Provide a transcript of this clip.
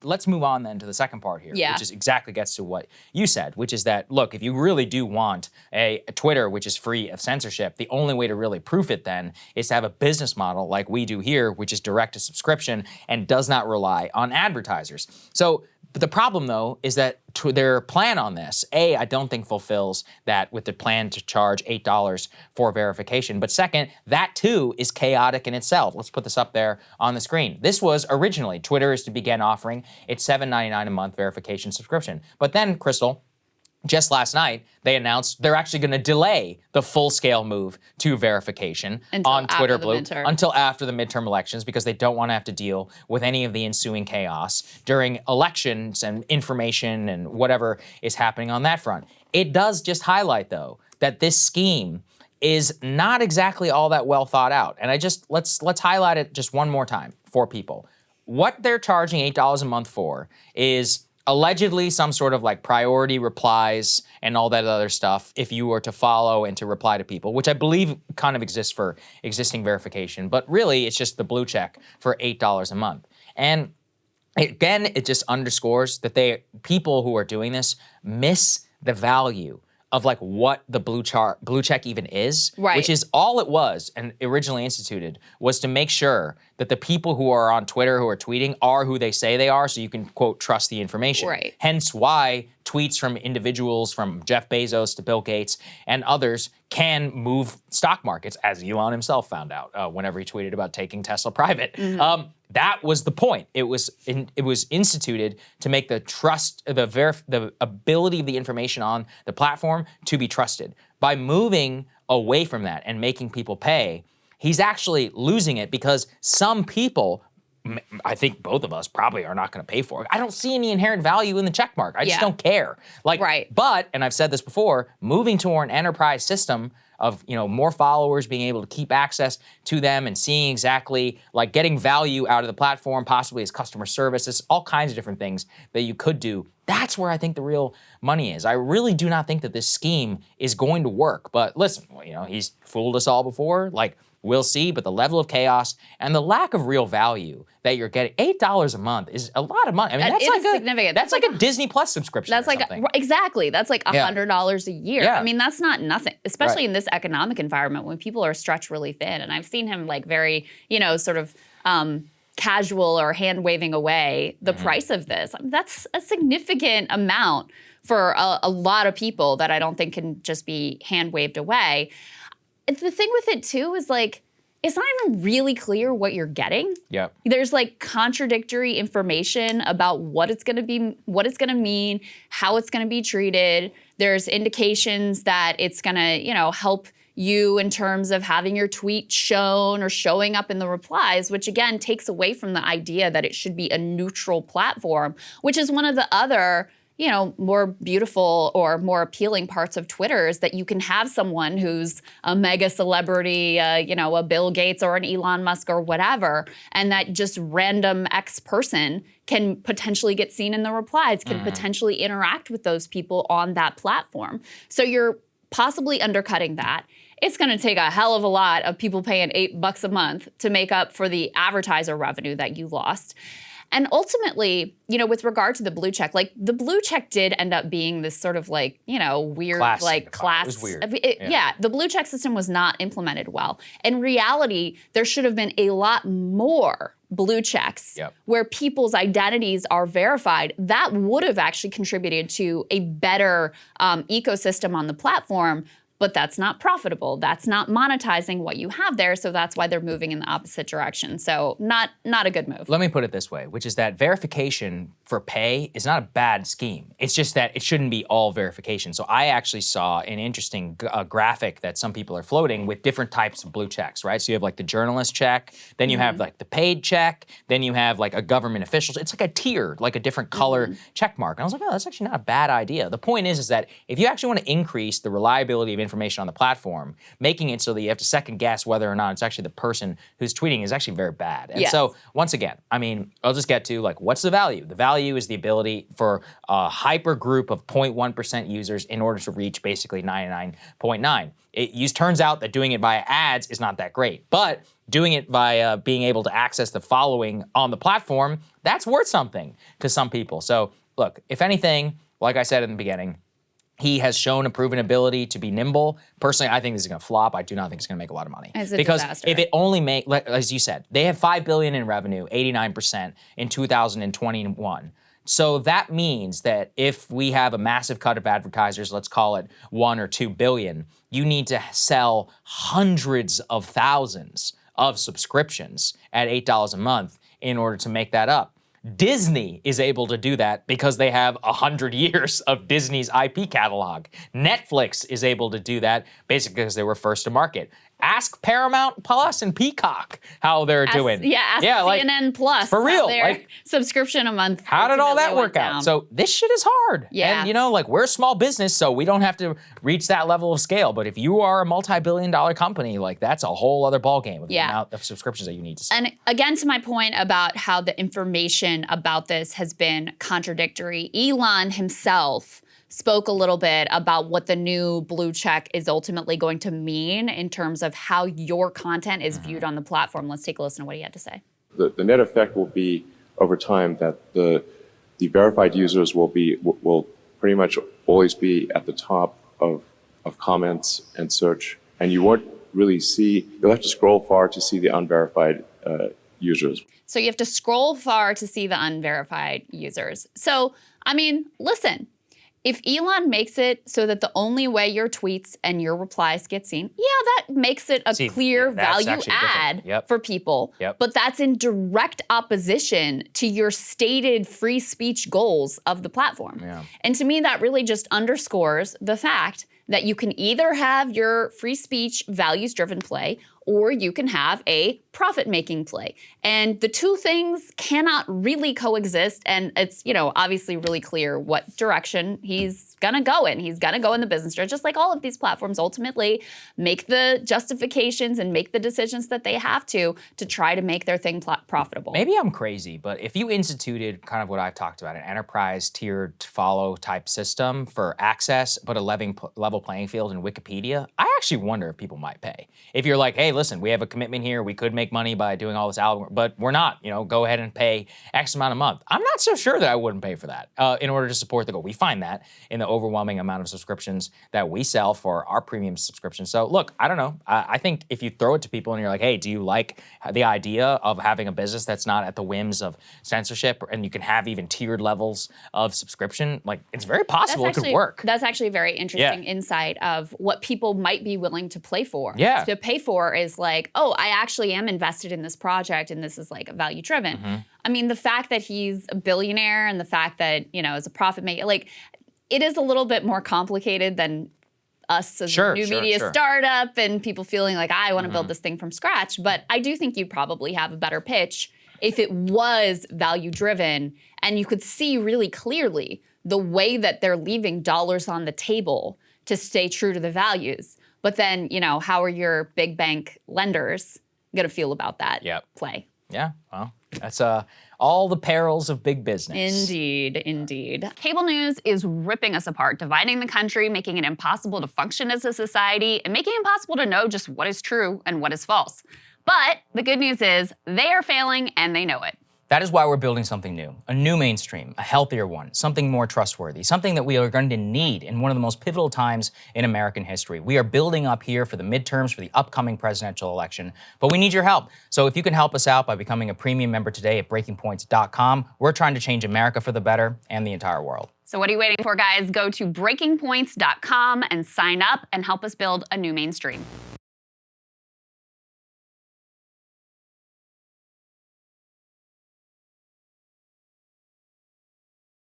let's move on then to the second part here, Yeah. which is exactly gets to what you said, which is that, look, if you really do want a Twitter which is free of censorship, the only way to really proof it then is to have a business model like we do here, which is direct to subscription and does not rely on advertisers. So the problem, though, is that their plan on this, A, I don't think fulfills that with the plan to charge $8 for verification. But second, that too is chaotic in itself. Let's put this up there on the screen. This was originally, Twitter is to begin offering its $7.99 a month verification subscription. But then, Krystal, just last night, they announced they're actually going to delay the full-scale move to verification on Twitter Blue until after the midterm elections because they don't want to have to deal with any of the ensuing chaos during elections and information and whatever is happening on that front. It does just highlight, though, that this scheme is not exactly all that well thought out. And let's highlight it just one more time for people. What they're charging $8 a month for is allegedly some sort of like priority replies and all that other stuff if you were to follow and to reply to people, which I believe kind of exists for existing verification. But really, it's just the blue check for $8 a month. And again, it just underscores that people who are doing this miss the value of like what the blue check even is, which is all it was and originally instituted was to make sure that the people who are on Twitter who are tweeting are who they say they are so you can, quote, trust the information. Hence why tweets from individuals from Jeff Bezos to Bill Gates and others can move stock markets, as Elon himself found out whenever he tweeted about taking Tesla private. That was the point. It was instituted to make the trust, the ability of the information on the platform to be trusted. By moving away from that and making people pay, he's actually losing it because some people, I think both of us probably are not going to pay for it. I don't see any inherent value in the check mark. I just don't care. But, and I've said this before, moving to an enterprise system of more followers being able to keep access to them and seeing exactly like getting value out of the platform, possibly as customer services, all kinds of different things that you could do. That's where I think the real money is. I really do not think that this scheme is going to work. But listen, he's fooled us all before. Like, we'll see, but the level of chaos and the lack of real value that you're getting, $8 a month is a lot of money. I mean, that's like significant. That's like a Disney Plus subscription. That's like exactly. That's like $100 a year. Yeah. I mean, that's not nothing, especially in this economic environment when people are stretched really thin. And I've seen him like very, sort of casual or hand waving away the price of this. I mean, that's a significant amount for a lot of people that I don't think can just be hand waved away. The thing with it too is like, it's not even really clear what you're getting. There's like contradictory information about what it's gonna be, what it's gonna mean, how it's gonna be treated. There's indications that it's gonna, help you in terms of having your tweet shown or showing up in the replies, which again takes away from the idea that it should be a neutral platform, which is one of the other more beautiful or more appealing parts of Twitter is that you can have someone who's a mega celebrity, a Bill Gates or an Elon Musk or whatever, and that just random X person can potentially get seen in the replies, can potentially interact with those people on that platform. So you're possibly undercutting that. It's going to take a hell of a lot of people paying $8 a month to make up for the advertiser revenue that you lost. And ultimately, with regard to the blue check, like the blue check did end up being this sort of like, weird, class. It was weird. The blue check system was not implemented well. In reality, there should have been a lot more blue checks where people's identities are verified. That would have actually contributed to a better ecosystem on the platform. But that's not profitable. That's not monetizing what you have there. So that's why they're moving in the opposite direction. So not a good move. Let me put it this way, which is that verification for pay is not a bad scheme. It's just that it shouldn't be all verification. So I actually saw an interesting graphic that some people are floating with different types of blue checks, right? So you have like the journalist check, then you have like the paid check, then you have like a government official. It's like a tier, like a different color check mark. And I was like, oh, that's actually not a bad idea. The point is that if you actually want to increase the reliability of information on the platform, making it so that you have to second guess whether or not it's actually the person who's tweeting is actually very bad. And so once again, I mean, I'll just get to like, what's the value? The value value is the ability for a hyper group of 0.1% users in order to reach basically 99.9. It turns out that doing it via ads is not that great, but doing it via being able to access the following on the platform, that's worth something to some people. So look, if anything, like I said in the beginning, he has shown a proven ability to be nimble. Personally, I think this is going to flop. I do not think it's going to make a lot of money. It's a because disaster. if it only make, as you said, they have $5 billion in revenue, 89% in 2021. So that means that if we have a massive cut of advertisers, let's call it 1 or 2 billion, you need to sell hundreds of thousands of subscriptions at $8 a month in order to make that up. Disney is able to do that because they have 100 years of Disney's IP catalog. Netflix is able to do that basically because they were first to market. Ask Paramount Plus and Peacock how they're doing. Ask CNN Plus. For real. Their subscription a month. How did all that ultimately work went out? down. So this shit is hard. Yeah. And we're a small business, so we don't have to reach that level of scale. But if you are a multi-billion-dollar company, that's a whole other ballgame of the amount of subscriptions that you need to sell. And again, to my point about how the information about this has been contradictory, Elon himself spoke a little bit about what the new blue check is ultimately going to mean in terms of how your content is viewed on the platform. Let's take a listen to what he had to say. The net effect will be over time that the verified users will pretty much always be at the top of comments and search, and you won't really see. You'll have to scroll far to see the unverified users. So you have to scroll far to see the unverified users. So listen. If Elon makes it so that the only way your tweets and your replies get seen, that makes it a clear value add for people. But that's in direct opposition to your stated free speech goals of the platform. And to me, that really just underscores the fact that you can either have your free speech values-driven play or you can have a profit-making play. And the two things cannot really coexist, and it's, obviously really clear what direction he's gonna go in. He's gonna go in the business direction, just like all of these platforms ultimately make the justifications and make the decisions that they have to try to make their thing profitable. Maybe I'm crazy, but if you instituted kind of what I've talked about, an enterprise tiered follow type system for access, but a level playing field in Wikipedia, I actually wonder if people might pay. If you're like, hey, listen, we have a commitment here, we could make money by doing all this algorithm, but we're not, go ahead and pay X amount a month. I'm not so sure that I wouldn't pay for that in order to support the goal. We find that in the overwhelming amount of subscriptions that we sell for our premium subscription. So look, I don't know. I think if you throw it to people and you're like, hey, do you like the idea of having a business that's not at the whims of censorship and you can have even tiered levels of subscription, it's very possible it could work. That's actually a very interesting insight of what people might be willing to play for. To pay for is I actually am invested in this project and this is value driven. The fact that he's a billionaire and the fact that, is a profit maker, it is a little bit more complicated than us as a new media startup and people feeling like, I want to build this thing from scratch. But I do think you'd probably have a better pitch if it was value driven and you could see really clearly the way that they're leaving dollars on the table to stay true to the values. But then, how are your big bank lenders going to feel about that play? Yeah, well, that's all the perils of big business. Indeed, indeed. Cable news is ripping us apart, dividing the country, making it impossible to function as a society, and making it impossible to know just what is true and what is false. But the good news is they are failing and they know it. That is why we're building something new, a new mainstream, a healthier one, something more trustworthy, something that we are going to need in one of the most pivotal times in American history. We are building up here for the midterms, for the upcoming presidential election, but we need your help. So if you can help us out by becoming a premium member today at breakingpoints.com, we're trying to change America for the better and the entire world. So what are you waiting for, guys? Go to breakingpoints.com and sign up and help us build a new mainstream.